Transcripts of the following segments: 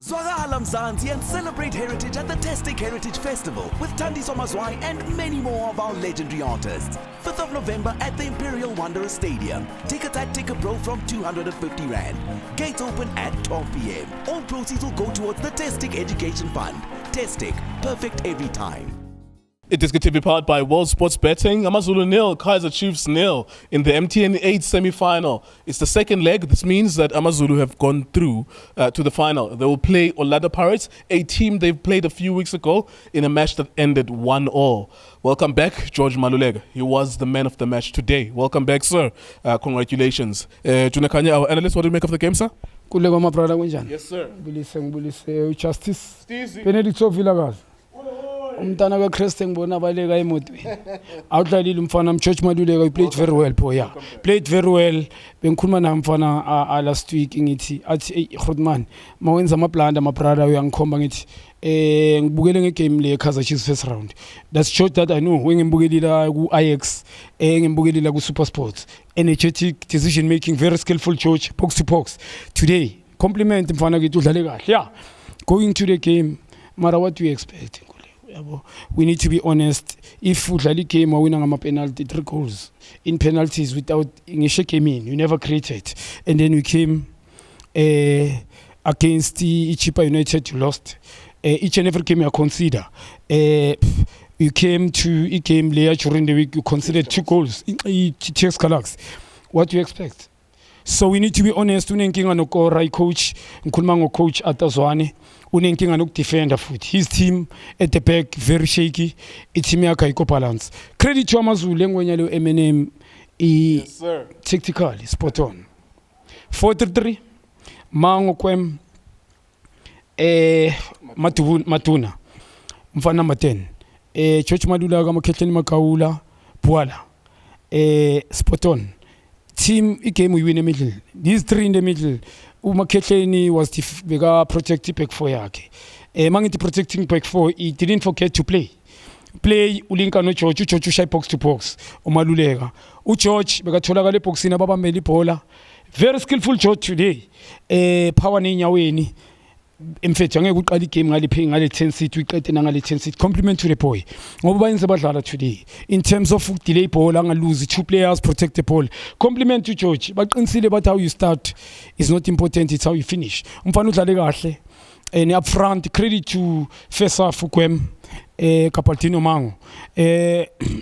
Zwagala Mzansi and celebrate heritage at the Testic Heritage Festival with Thandiswa Mazwai and many more of our legendary artists. 5th of November at the Imperial Wanderers Stadium. Tickets at Ticket Pro from 250 Rand. Gates open at 12 p.m. All proceeds will go towards the Testic Education Fund. Testic, perfect every time. iDiskiTV powered by World Sports Betting. Amazulu 0, Kaizer Chiefs 0 in the MTN 8 semi-final. It's the second leg. This means that Amazulu have gone through to the final. They will play Orlando Pirates, a team they've played a few weeks ago in a match that ended 1-1. Welcome back, George Malulega. He was the man of the match today. Welcome back, sir. Congratulations. Junior Khanye, our analyst, what do you make of the game, sir? Yes, sir. Justice. Benedict Vilagaz. Umntana kaChrist ngibona baleka emotweni. Awudlalile umfana George Malulega, he played very well boy. Yeah. Played very well. Bengikhuluma naye mfana last week ngithi athi Godman mawenza amaplanda amabrada uyangikhomba ngithi ngibukele ngegame le Kaizer Chiefs first round. That's short that I know when ngibukelila ku IX ngibukelila ku Super Sports. Energetic decision making, very skillful George, box to box. Today compliment mfana ngithi udlale kahle. Yeah. Going to the game, mara what we expect. We need to be honest. If udlala game wawina ngama penalty 3 goals in penalties without ngisho came in, you never created, and then we came against the Chipa United, you lost. Each and every game you consider. You came to a game later during the week, you considered 2 goals. What do you expect? So we need to be honest. Unenkinga nokora coach, ngikhuluma ngo-coach Atazwane. Unenkinga nokudefender futhi. His team at the back very shaky. Team yakhe ayikho balance. Credit to Amazulu engwenya lo Eminem. Yes, sir. Tactically spot on. 4-3 Mango kwem Matuna. Mfana number 10. George Madula kamakhehleni makawula Bwala. Spot on. Team game we win in the middle. These 3 in the middle. Umakhehleni was the protecting back 4 yakhe. Mangithi protecting back 4, he didn't forget to play. Play ulinka no George shy box to box. Umalulega. George bekatholakala eboxini ababambela ibhola. Very skillful George today. Power nenyaweni. Mfethu angeke uqala igame ngale 10 seat uyiqede ngale 10 seat. Compliment to the boy. Ngoba bayenze badlala today in terms of delay ball angalose 2 players protect the ball. Compliment to George. Baqinisile bathi how you start is not important, it's how you finish. Umfana udlale kahle. And up front credit to first half Kwem Kapaltino Mango.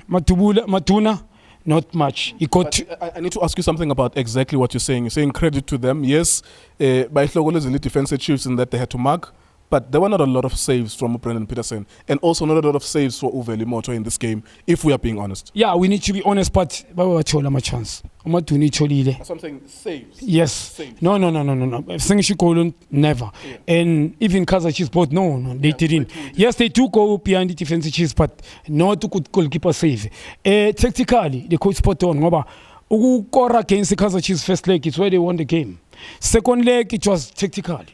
Matuna not much. I need to ask you something about exactly what you're saying. You're saying credit to them. Yes, by Hlogolo the defensive Chiefs in that they had to mark, but there were not a lot of saves from Brendan Peterson, and also not a lot of saves for Uwe Limoto in this game, if we are being honest. Yeah, we need to be honest, but babathola ama chance. Umaduni cholile. Something saves. Yes. Saves. No. Singisho goal never. Yeah. And even Kaizer Chiefs both they didn't. Yes, they do go behind the defensive Chiefs, but not to good goalkeeper save. Tactically, the coach spot on ngoba ukukora against the Kaizer Chiefs first leg is where they won the game. Second leg it was tactically.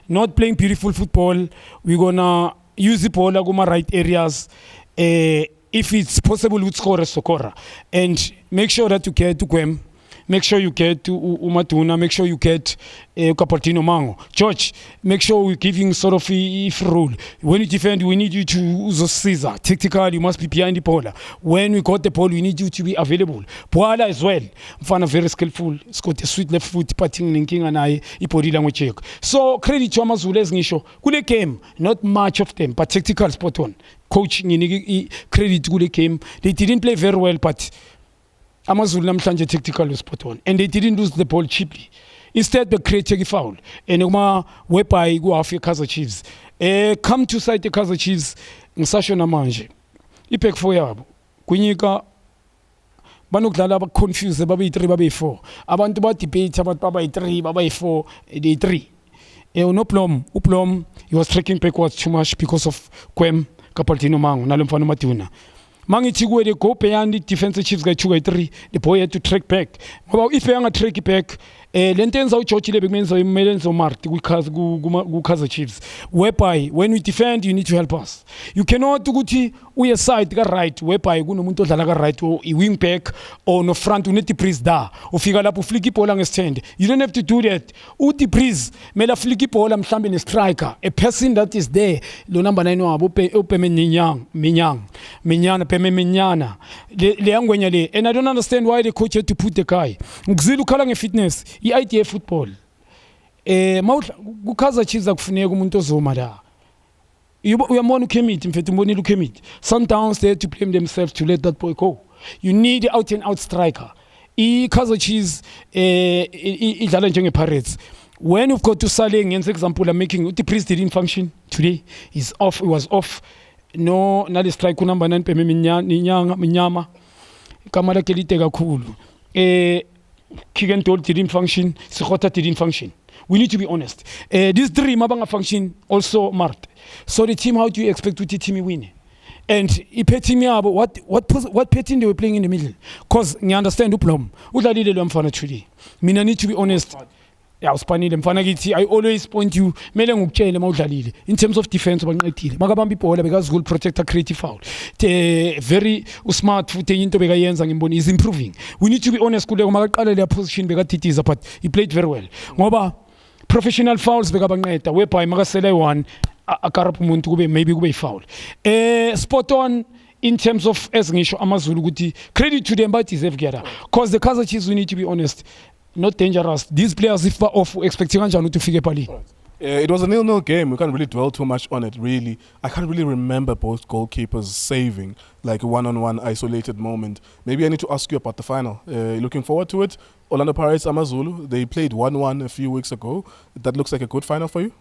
Not playing beautiful football. We're gonna use the ball like right areas. If it's possible, we'd score a Sokora. And make sure that you get to Gwem. Make sure you get to Umatuna. Make sure you get Kapaltino Mango. George, make sure we're giving sort of a rule. When you defend, we need you to use Caesar. Tactically, you must be behind the ball. When we got the ball, we need you to be available. Bwala as well. Mfana very skillful. He's got a sweet left foot, patting linking and I ipodila check. So credit to Amazulu ngisho. Kule game, not much of them, but tactical spot on. Coach credit to the game. They didn't play very well, but Amazulu namhlanje tactical spot on, and they didn't lose the ball cheaply. Instead, they created a foul. And whereby go after Kaizer Chiefs. Come to side the Kaizer Chiefs. Ngisasho namanje. Ipek for yabo. Kunyika banokudlala ba confused babe 3 babe 4. Abantu ba debate about babe 3 babe 4 they 3. No problem. Uplom he was tracking backwards too much because of Kwem Kapaltino Mango nalomfana Matuna. Mangithi kuwe they go behind the defensive Chiefs guy 2 guy 3, the boy had to track back. Ngoba if he anga track back lento yenza uGeorge Lebe kumenza imelenzo Mart ku-Kaizer Chiefs, whereby when we defend you need to help us. You cannot ukuthi uye side ka right whereby kunomuntu odlala ka right or i-wing back or no front une-Breeze da ufika lapho uflika ibhola ngesithende. You don't have to do that. uDepreez mele aflika ibhola mhlambe ne-striker, a person that is there, lo number 9 wabo upeme Minyana le yangwenya le. And I don't understand why the coach had to put the guy ngizile ukhala nge-fitness i-idea football. Ku-Kaizer Chiefs akufuneka umuntu ozoma la. Uyambona uKhemit, mfethu umbonile uKhemit. Sometimes they have to blame themselves to let that boy go. You need out and out striker. I-Kaizer Chiefs idlala njenge-Pirates. When you've got to Saleh, ngenza example I'm making, uDepreez didn't function today. He's off. He was off. No, nali strike number 9 peme Minyama. Kamala kelite kakhulu. Kigen Told didn't function. Sikhota didn't function. We need to be honest. These three mabanga function also Mart. So the team, how do you expect to team win? And team what team they were playing in the middle? Because you understand uplom. Udlalile lo mfana today. Mina need to be honest. Yeah, uspanile mfana kithi I always point you mele ngukutshele mawudlalile in terms of defense banqedile makabamba ibhola because goal protector creative foul very smart futhi into bekayenza ngimboni is improving. We need to be honest kule makaqala le position bekaditiza but he played very well ngoba professional fouls bekabanqeda whereby makasele one akarap umuntu kube maybe kube foul. Spot on in terms of as ngisho Amazulu ukuthi credit to them but deserve together because the Kaizer Chiefs, we need to be honest, not dangerous. These players, if off, expecting Anjanu to figure Pali. It was a 0-0 game. We can't really dwell too much on it, really. I can't really remember both goalkeepers saving, like a one-on-one isolated moment. Maybe I need to ask you about the final. Looking forward to it. Orlando Pirates, Amazulu, they played 1-1 a few weeks ago. That looks like a good final for you?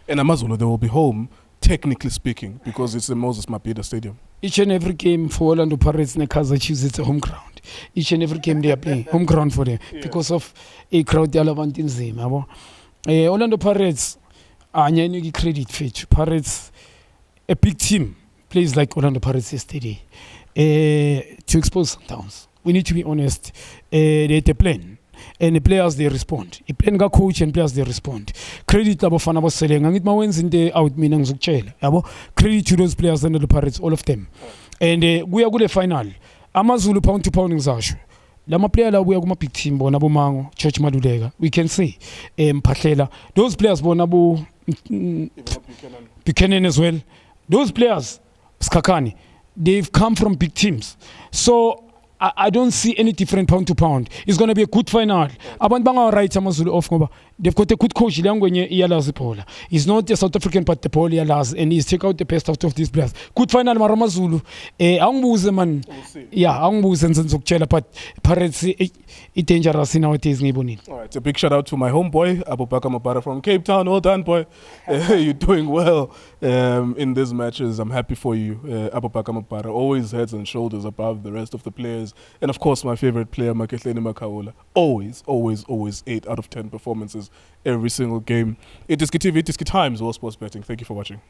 And Amazulu, they will be home, technically speaking, because it's the Moses Mabhida Stadium. Each and every game for Orlando Pirates and Kaizer Chiefs, it's a home ground. Each and every game they are playing, home ground for them, because of a crowd they are in Zim. Orlando Pirates, I give credit for Pirates, a big team plays like Orlando Pirates yesterday to expose Sundowns. We need to be honest. They had a plan. And the players they respond. The plan ga coach and players they respond. Credit labo fana baselenga ngithi mawenza into out mina ngizokutshela yabo. Credit to those players and the Pirates, all of them. And kuya kule final. Amazulu pound to pound ngizasho. Lama player la kuya kuma big team bona bomango Church Maduleka. We can say Mphathlela. Those players bona bo Buchanan as well. Those players Skakani, they've come from big teams. So I don't see any different pound to pound. It's going to be a good final. Abantu banga right Amazulu off ngoba they've got a good coach langwenye iyalazi ibhola. He's not a South African but the ball iyalazi and he's take out the best out of these players. Good final mara Amazulu. Angibuze man. Yeah, angibuze ngizokutshela but Pirates it dangerous nowadays ngibonile. All right, a big shout out to my homeboy Abubakar Mabara from Cape Town. Well done, boy. You're doing well in these matches. I'm happy for you, Abubakar Mabara. Always heads and shoulders above the rest of the players. And of course, my favorite player, Makehleni Makaula. Always 8 out of 10 performances every single game. iDiskiTV, iDiski Times, All Sports Betting. Thank you for watching.